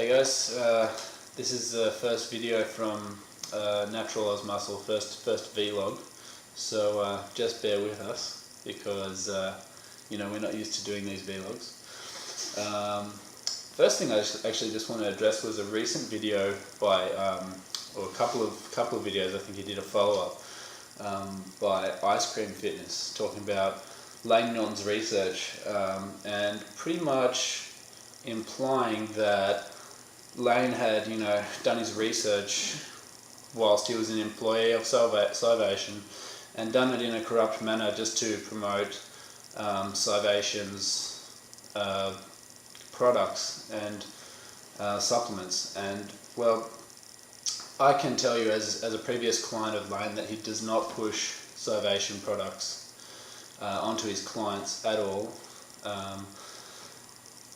Hey guys, this is the first video from Natural Oz Muscle, first vlog. So just bear with us because we're not used to doing these vlogs. First thing I actually just want to address was a recent video by, or a couple of videos. I think he did a follow-up by Ice Cream Fitness, talking about Langnon's research and pretty much implying that Lane had, done his research whilst he was an employee of Salvation and done it in a corrupt manner just to promote Salvation's products and supplements. And well, I can tell you as a previous client of Lane that he does not push Salvation products onto his clients at all.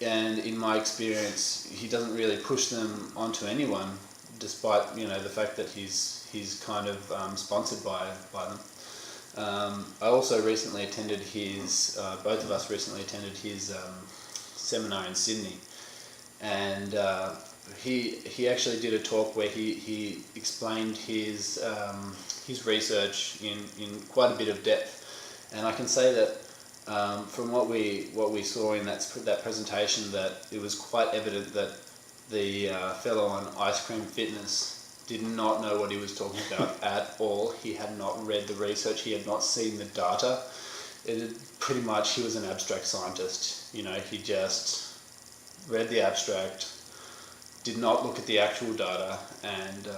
And in my experience, he doesn't really push them onto anyone, despite the fact that he's kind of sponsored by them. I also recently attended his, both of us recently attended his seminar in Sydney, and he actually did a talk where he explained his research in quite a bit of depth, and I can say that. From what we saw in that presentation, that it was quite evident that the fellow on Ice Cream Fitness did not know what he was talking about at all. He had not read the research. He had not seen the data. Pretty much, he was an abstract scientist. He just read the abstract, did not look at the actual data, and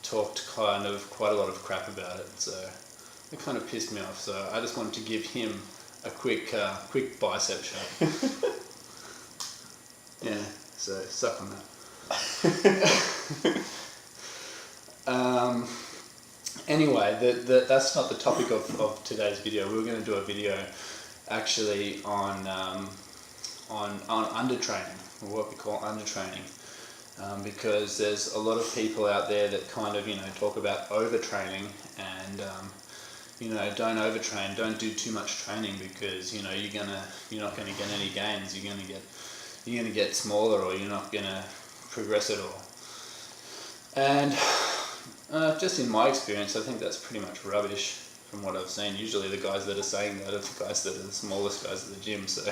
talked quite a lot of crap about it. So it kind of pissed me off, so I just wanted to give him a quick bicep shove. Yeah, so suck on that. Anyway, that's not the topic of today's video. We were going to do a video actually on undertraining, or what we call undertraining, because there's a lot of people out there that kind of talk about overtraining and don't overtrain, don't do too much training because you're not gonna get any gains. You're gonna get smaller, or you're not gonna progress at all. And just in my experience, I think that's pretty much rubbish from what I've seen. Usually the guys that are saying that are the guys that are the smallest guys at the gym. So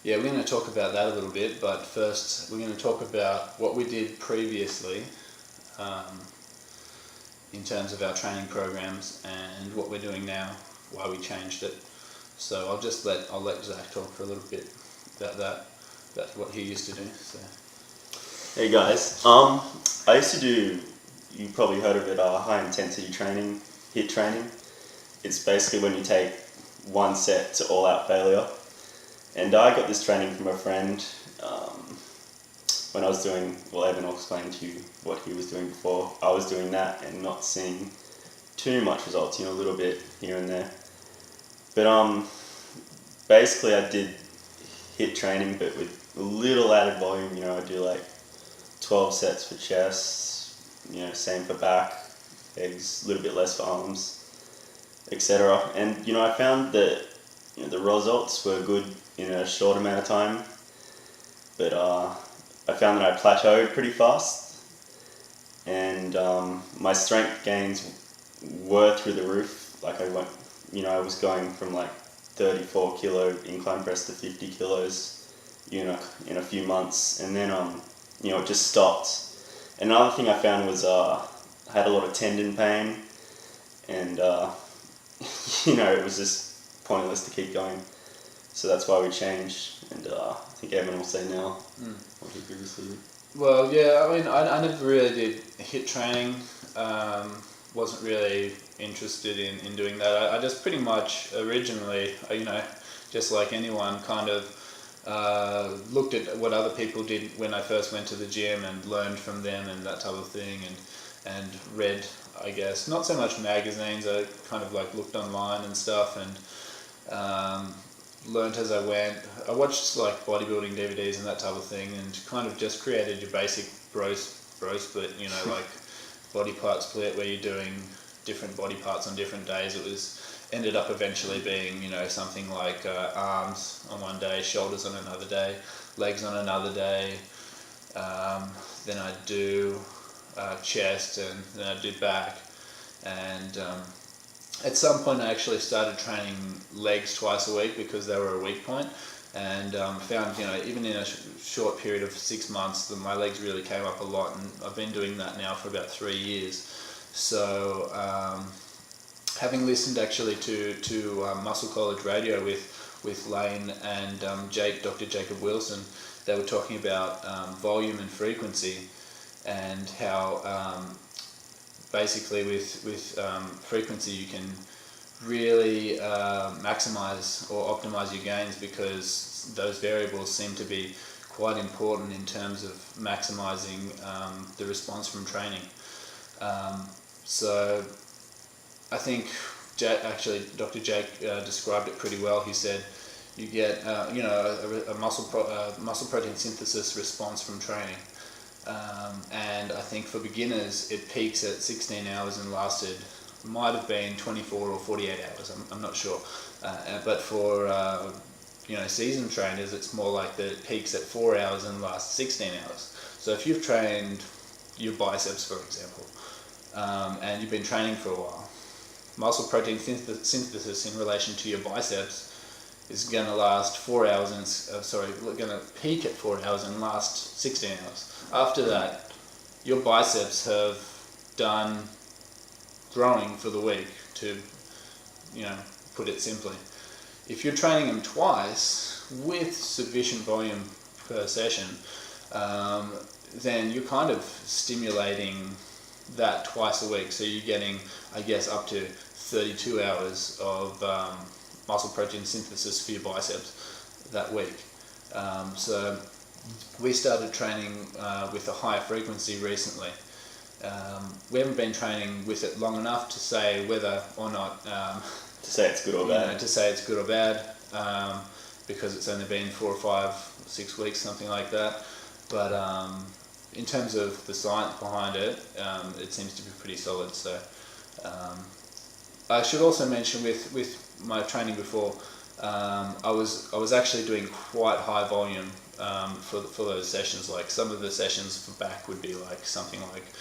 yeah, we're going to talk about that a little bit, but first we're going to talk about what we did previously in terms of our training programs and what we're doing now, why we changed it. So I'll let Zach talk for a little bit about that. That's what he used to do. So. Hey guys, I used to do, you probably heard of it, high intensity training, HIIT training. It's basically when you take one set to all out failure. And I got this training from a friend when I was doing, well, Evan will explain to you what he was doing before. I was doing that and not seeing too much results, a little bit here and there. But basically I did HIIT training, but with a little added volume. I do like 12 sets for chest, same for back, legs, a little bit less for arms, etc. And I found that the results were good in a short amount of time, but I found that I plateaued pretty fast, and my strength gains were through the roof. Like I went, I was going from like 34 kilo incline press to 50 kilos, in a few months, and then it just stopped. Another thing I found was I had a lot of tendon pain, and it was just pointless to keep going. So that's why we changed, and I think Evan will say now what he previously did. Well, yeah, I mean, I never really did HIIT training. Wasn't really interested in doing that. I just pretty much originally, just like anyone, kind of looked at what other people did when I first went to the gym and learned from them and that type of thing, and read, I guess, not so much magazines. I kind of like looked online and stuff, and learned as I went. I watched like bodybuilding DVDs and that type of thing, and kind of just created your basic bro split, like body part split, where you're doing different body parts on different days. ended up eventually being, something like arms on one day, shoulders on another day, legs on another day. Then I'd do chest, and then I'd do back. And at some point I actually started training legs twice a week because they were a weak point. And found, even in a short period of 6 months, that my legs really came up a lot, and I've been doing that now for about 3 years. So having listened actually to Muscle College Radio with Lane and Dr. Jacob Wilson, they were talking about volume and frequency, and how basically with frequency you can really maximize or optimize your gains, because those variables seem to be quite important in terms of maximizing the response from training. So I think Dr. Jake described it pretty well. He said you get a muscle protein synthesis response from training, and I think for beginners it peaks at 16 hours and might have been 24 or 48 hours. I'm not sure, but for seasoned trainers, it's more like that it peaks at 4 hours and lasts 16 hours. So if you've trained your biceps, for example, and you've been training for a while, muscle protein synthesis in relation to your biceps is going to last 4 hours going to peak at 4 hours and last 16 hours. After that, your biceps have done growing for the week, to put it simply. If you're training them twice with sufficient volume per session, then you're kind of stimulating that twice a week. So you're getting, I guess, up to 32 hours of muscle protein synthesis for your biceps that week. So we started training with a higher frequency recently. We haven't been training with it long enough to say whether or not to say it's good or bad. To say it's good or bad, because it's only been 4 or 5, 6 weeks, something like that. But in terms of the science behind it, it seems to be pretty solid. So I should also mention with my training before, I was actually doing quite high volume for those sessions. Like some of the sessions for back would be like something like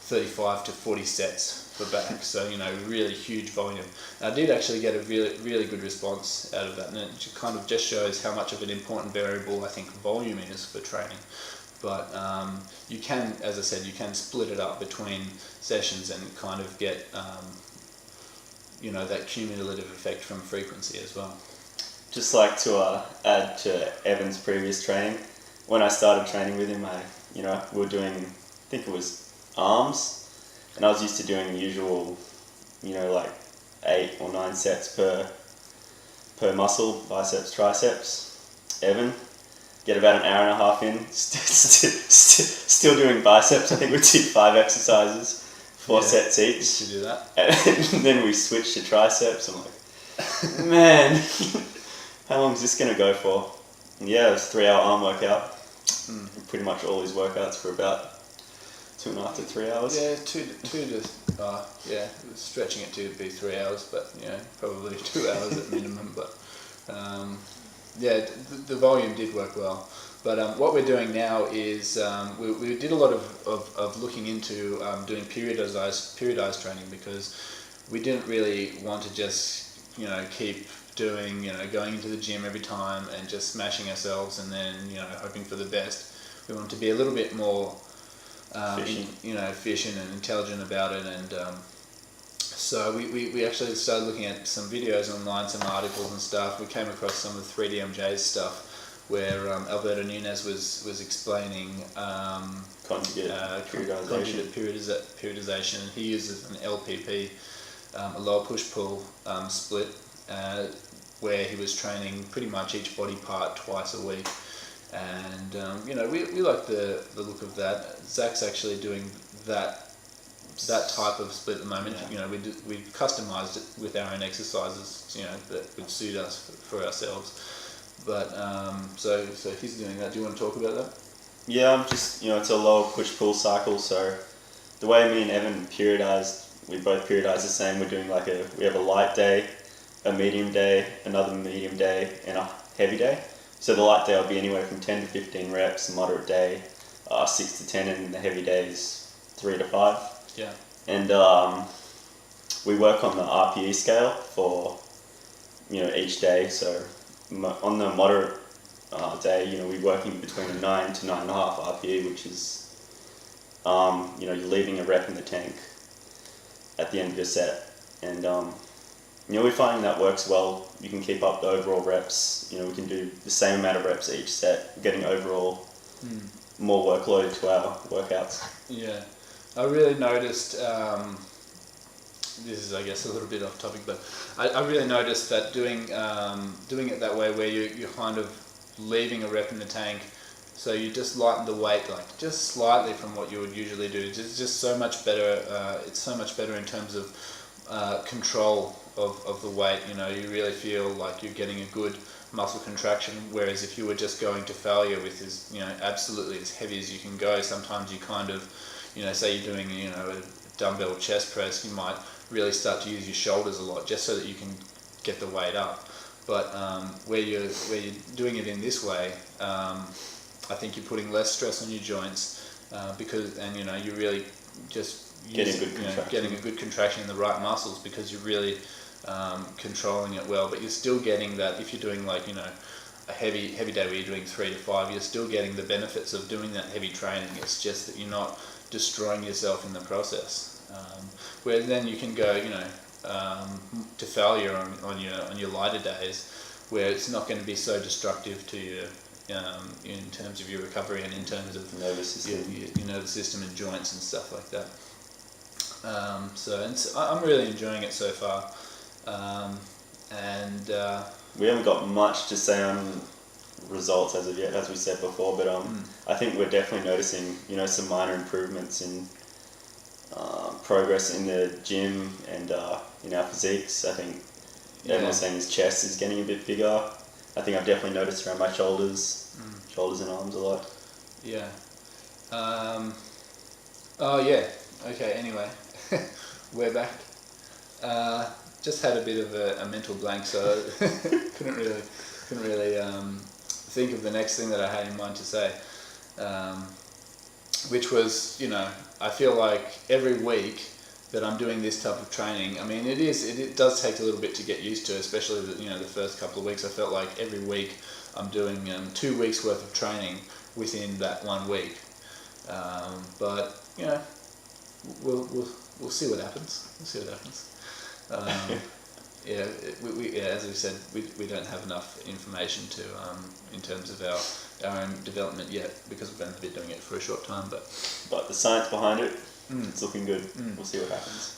35 to 40 sets for back, so really huge volume. And I did actually get a really good response out of that, and it kind of just shows how much of an important variable I think volume is for training. But you can, as I said, you can split it up between sessions and kind of get that cumulative effect from frequency as well. Just like to add to Evan's previous training, when I started training with him, we were doing, I think it was arms, and I was used to doing the usual, like 8 or 9 sets per muscle, biceps, triceps. Evan, get about an hour and a half in, still doing biceps. I think we did 5 exercises, 4 sets each. To do that. And then we switched to triceps. I'm like, man, how long is this going to go for? And yeah, it was a 3-hour arm workout. Pretty much all his workouts for about 2.5 to 3 hours. Yeah, stretching it to be 3 hours, but probably 2 hours at minimum. But the volume did work well. But what we're doing now is we did a lot of looking into doing periodized training, because we didn't really want to just keep doing going into the gym every time and just smashing ourselves and then hoping for the best. We want to be a little bit more efficient and intelligent about it, and so we actually started looking at some videos online, some articles and stuff. We came across some of 3DMJ's stuff where Alberto Nunez was explaining conjugate periodization. He uses an LPP, a lower push-pull split, where he was training pretty much each body part twice a week. And we like the look of that. Zach's actually doing that type of split at the moment. We customized it with our own exercises, that would suit us for ourselves. But so he's doing that. Do you want to talk about that? Yeah, I'm just it's a lower push-pull cycle. So the way me and Evan periodized, we both periodized the same. We're doing we have a light day, a medium day, another medium day, and a heavy day. So the light day will be anywhere from 10 to 15 reps, the moderate day 6 to 10, and the heavy days 3 to 5. Yeah. And we work on the RPE scale for each day. So on the moderate day, we're working between a 9 to 9.5 RPE, which is you're leaving a rep in the tank at the end of your set, and we're finding that works well. You can keep up the overall reps. We can do the same amount of reps each set. We're getting overall more workload to our workouts. Yeah, I really noticed. This is, I guess, a little bit off topic, but I really noticed that doing it that way, where you're kind of leaving a rep in the tank, so you just lighten the weight like just slightly from what you would usually do. It's just so much better. It's so much better in terms of control of the weight. You really feel like you're getting a good muscle contraction, whereas if you were just going to failure with absolutely as heavy as you can go, sometimes you kind of say you're doing a dumbbell chest press, you might really start to use your shoulders a lot just so that you can get the weight up. But where you're doing it in this way, I think you're putting less stress on your joints because you're really just getting a good contraction in the right muscles, because you're really controlling it well. But you're still getting that if you're doing like a heavy day where you're doing 3 to 5, you're still getting the benefits of doing that heavy training. It's just that you're not destroying yourself in the process. Whereas then you can go to failure on your lighter days, where it's not going to be so destructive to you in terms of your recovery and in terms of nervous system. Your nervous system and joints and stuff like that. I'm really enjoying it so far, and we haven't got much to say on results as of yet, as we said before, but I think we're definitely noticing some minor improvements in progress in the gym and in our physiques. I think everyone's saying his chest is getting a bit bigger. I think I've definitely noticed around my shoulders and arms a lot. Yeah. Oh yeah. Okay. Anyway, we're back. Just had a bit of a mental blank, so couldn't really think of the next thing that I had in mind to say. Which was, I feel like every week that I'm doing this type of training, I mean, it does take a little bit to get used to, especially the first couple of weeks. I felt like every week I'm doing 2 weeks worth of training within that 1 week. But we'll see what happens. As we said, we don't have enough information to in terms of our own development yet, because we've only been doing it for a short time. But the science behind it, it's looking good. We'll see what happens.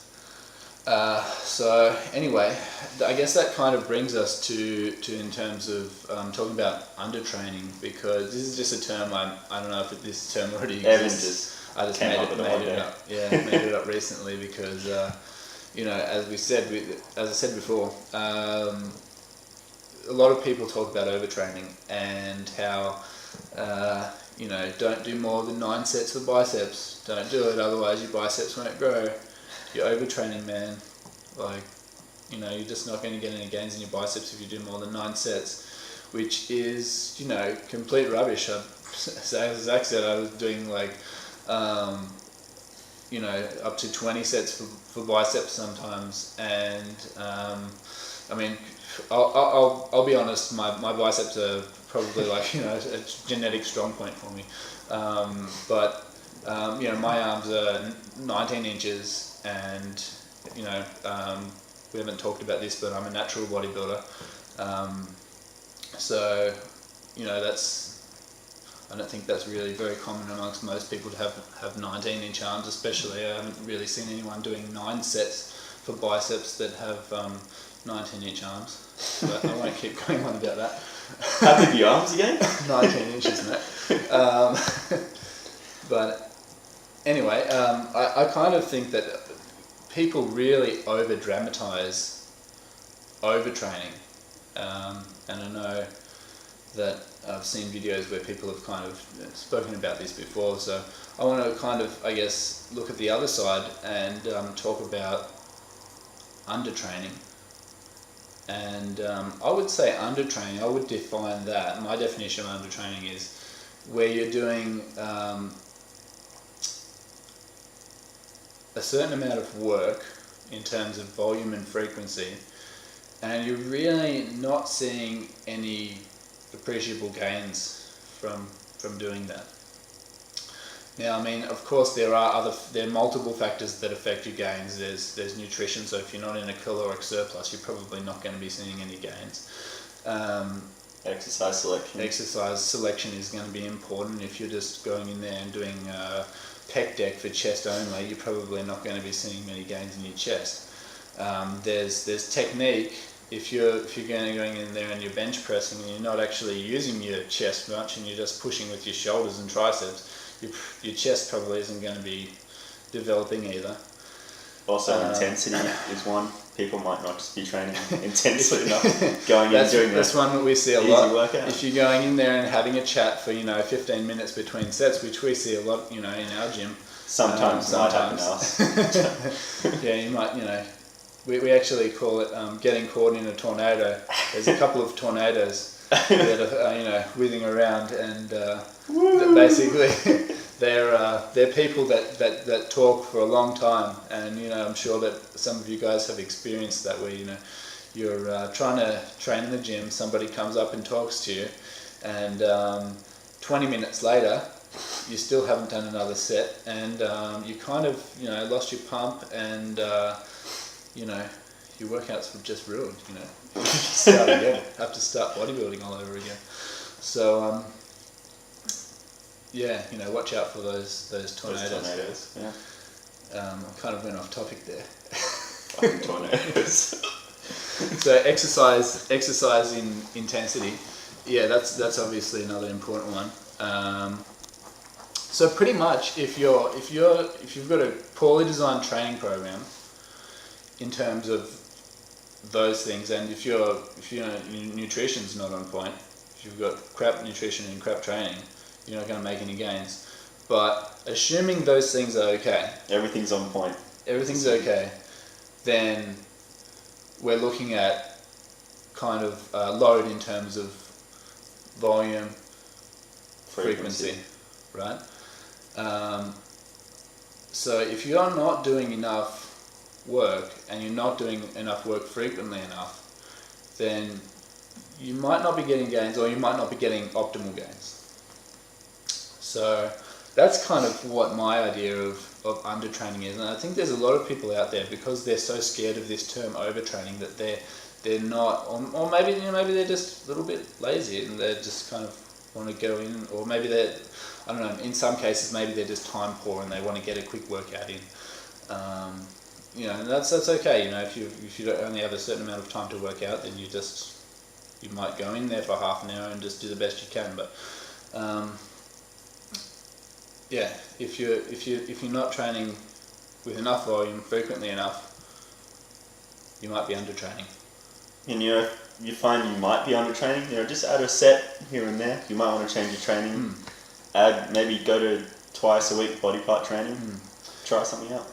So anyway, I guess that kind of brings us to in terms of talking about undertraining, because this is just a term I don't know if this term already exists. I just made it up. Yeah, made it up recently because as I said before, a lot of people talk about overtraining and how don't do more than 9 sets for biceps. Don't do it, otherwise your biceps won't grow. You're overtraining, man. Like, you're just not going to get any gains in your biceps if you do more than 9 sets, which is, complete rubbish. So as Zach said, I was doing like, up to 20 sets for biceps sometimes, and I mean, I'll be honest, my biceps are probably like a genetic strong point for me, but my arms are 19 inches, and we haven't talked about this, but I'm a natural bodybuilder, so I don't think that's really very common amongst most people to have 19-inch arms, especially. I haven't really seen anyone doing 9 sets for biceps that have 19-inch arms. But I won't keep going on about that. How big are your arms again? 19 inches, mate. But anyway, I kind of think that people really over-dramatize overtraining. And I know that I've seen videos where people have kind of spoken about this before, so I want to kind of, I guess, look at the other side and talk about undertraining. And I would say undertraining, I would define that. My definition of undertraining is where you're doing a certain amount of work in terms of volume and frequency, and you're really not seeing any appreciable gains from doing that. Now, I mean, of course, there are multiple factors that affect your gains. There's nutrition, so if you're not in a caloric surplus, you're probably not going to be seeing any gains. Exercise selection. Exercise selection is going to be important. If you're just going in there and doing pec deck for chest only, you're probably not going to be seeing many gains in your chest. There's technique. If you're going in there and you're bench pressing and you're not actually using your chest much and you're just pushing with your shoulders and triceps, your chest probably isn't going to be developing either. Also, intensity is one. People might not just be training intensely enough. Going in and doing that's one that we see a lot. Workout. If you're going in there and having a chat for 15 minutes between sets, which we see a lot, in our gym. Sometimes. Might happen to us. Yeah, you might. We actually call it getting caught in a tornado. There's a couple of tornadoes that are whizzing around, and basically they're people that talk for a long time, and I'm sure that some of you guys have experienced that, where you're trying to train in the gym, somebody comes up and talks to you, and 20 minutes later you still haven't done another set, and you kind of lost your pump, and your workouts were just ruined. Start again. Have to start bodybuilding all over again. So watch out for those tornadoes. Those tornadoes, yeah. I kind of went off topic there. Fucking tornadoes. So exercise in intensity. Yeah, that's obviously another important one. So pretty much, if you've got a poorly designed training program in terms of those things, and if your nutrition's not on point, if you've got crap nutrition and crap training, you're not going to make any gains. But assuming those things are okay, everything's on point, everything's okay, then we're looking at kind of load in terms of volume, frequency, right? So if you're not doing enough work, and you're not doing enough work frequently enough, then you might not be getting gains, or you might not be getting optimal gains. So that's kind of what my idea of undertraining is, and I think there's a lot of people out there, because they're so scared of this term overtraining, that they're not, or maybe maybe they're just a little bit lazy and they just kind of want to go in, or maybe they're, I don't know, in some cases maybe they're just time poor and they want to get a quick workout in. And that's okay. If you don't only have a certain amount of time to work out, then you might go in there for half an hour and just do the best you can. But if you're not training with enough volume frequently enough, you might be undertraining. And you find you might be undertraining. Just add a set here and there. You might want to change your training. Maybe go to twice a week body part training. Try something out.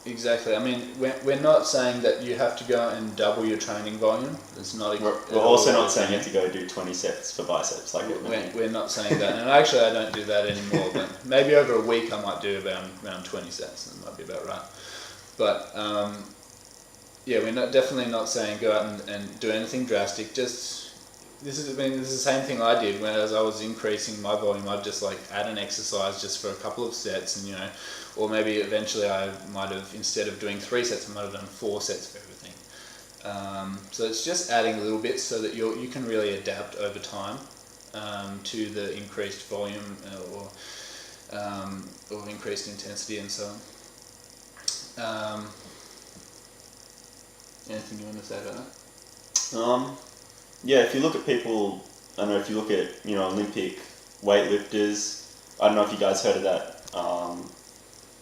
Exactly. I mean, we're not saying that you have to go and double your training volume. It's not. We're also not saying you have to go do 20 sets for biceps. We're not saying that. And actually, I don't do that anymore. But maybe over a week, I might do around 20 sets. That might be about right. But we're definitely not saying go out and do anything drastic. This is the same thing I did when as I was increasing my volume. I'd just add an exercise just for a couple of sets, and or maybe eventually I might have, instead of doing 3 sets, I might have done 4 sets of everything. So it's just adding a little bit so that you can really adapt over time to the increased volume or increased intensity and so on. Anything you want to say about that? If you look at people, I don't know, if you look at Olympic weightlifters, I don't know if you guys heard of that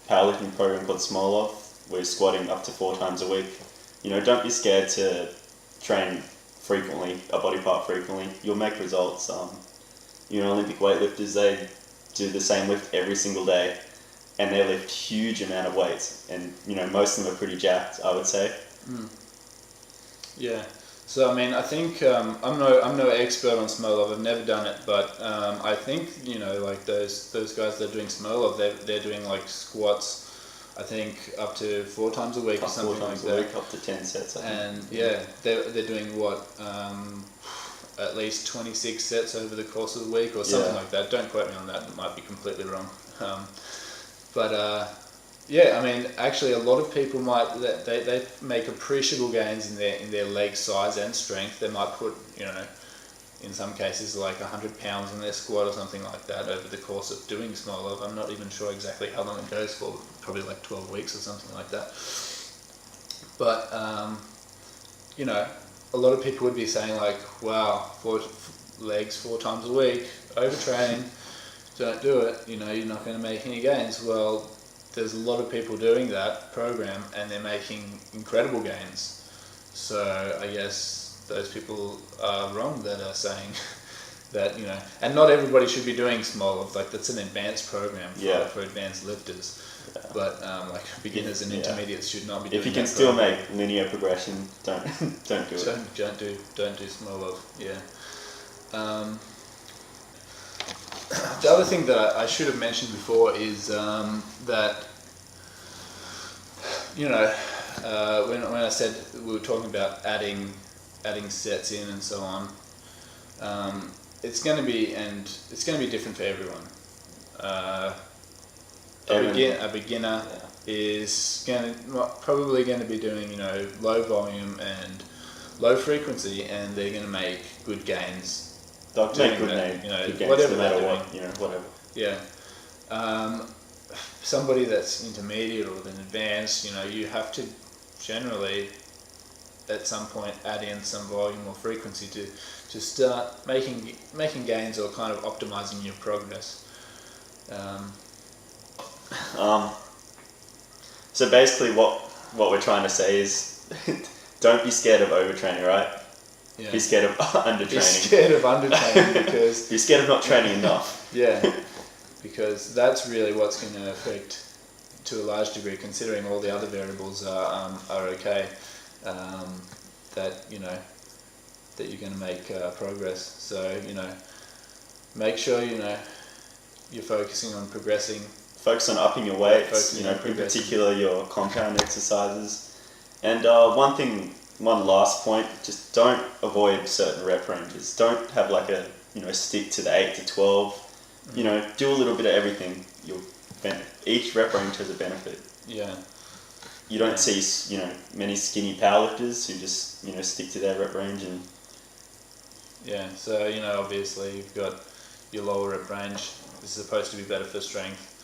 powerlifting program called Smolov, where you're squatting up to 4 times a week. Don't be scared to train frequently, a body part frequently. You'll make results. Olympic weightlifters, they do the same lift every single day, and they lift huge amount of weights, and most of them are pretty jacked, I would say. Yeah. So I mean, I think I'm no expert on Smolov. I've never done it, but I think like those guys that are doing Smolov, they're doing like squats. I think up to 4 times a week or something like that. 4 times a week, up to 10 sets. I think. And yeah, they're doing what at least 26 sets over the course of the week or something like that. Don't quote me on that. It might be completely wrong. But yeah, I mean, actually, a lot of people they make appreciable gains in their leg size and strength. They might put in some cases like 100 pounds in their squat or something like that over the course of doing Smolov. I'm not even sure exactly how long it goes for. Probably like 12 weeks or something like that. But a lot of people would be saying like, wow, 4 legs 4 times a week, overtrain, don't do it, you're not going to make any gains. Well, there's a lot of people doing that program and they're making incredible gains. So I guess those people are wrong that are saying that, and not everybody should be doing Smolov, like that's an advanced program for advanced lifters. Yeah. But like beginners and intermediates should not be doing. If you can still make linear progression, don't do it. Don't do Smolov. Yeah. The other thing that I should have mentioned before is that when I said we were talking about adding sets in and so on, it's going to be different for everyone. A beginner is probably going to be doing low volume and low frequency, and they're going to make good gains. They'll make good gains, whatever no matter what, whatever. Yeah. Somebody that's intermediate or then advanced, you have to generally at some point add in some volume or frequency to start making gains or kind of optimizing your progress. So basically what we're trying to say is don't be scared of overtraining, right? Yeah. Be scared of undertraining. Be scared of undertraining because... Be scared of not training enough. Yeah, because that's really what's going to affect, to a large degree, considering all the other variables are okay, that you're going to make progress. So, make sure, you're focusing on progressing. Focus on upping your weights, in particular your compound exercises. And one last point, just don't avoid certain rep ranges. Don't have like a, stick to the 8 to 12. Do a little bit of everything. Each rep range has a benefit. Yeah. You don't see, many skinny powerlifters who just, stick to their rep range and... Yeah, so, obviously you've got your lower rep range. This is supposed to be better for strength.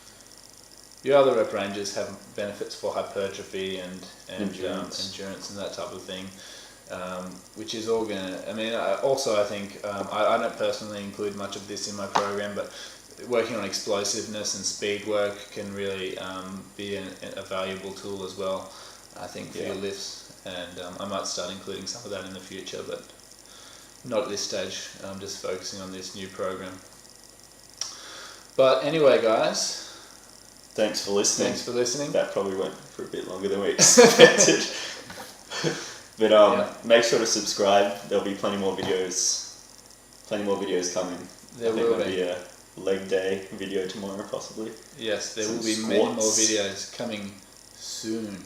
Your other rep ranges have benefits for hypertrophy and endurance and that type of thing, which is all going to... I mean, I think, I don't personally include much of this in my program, but working on explosiveness and speed work can really be a valuable tool as well, I think, for your lifts. And I might start including some of that in the future, but not at this stage. I'm just focusing on this new program. But anyway, guys... Thanks for listening. That probably went for a bit longer than we expected. But make sure to subscribe. There'll be plenty more videos coming. There'll be a leg day video tomorrow, possibly. Yes, there will be many more videos coming soon.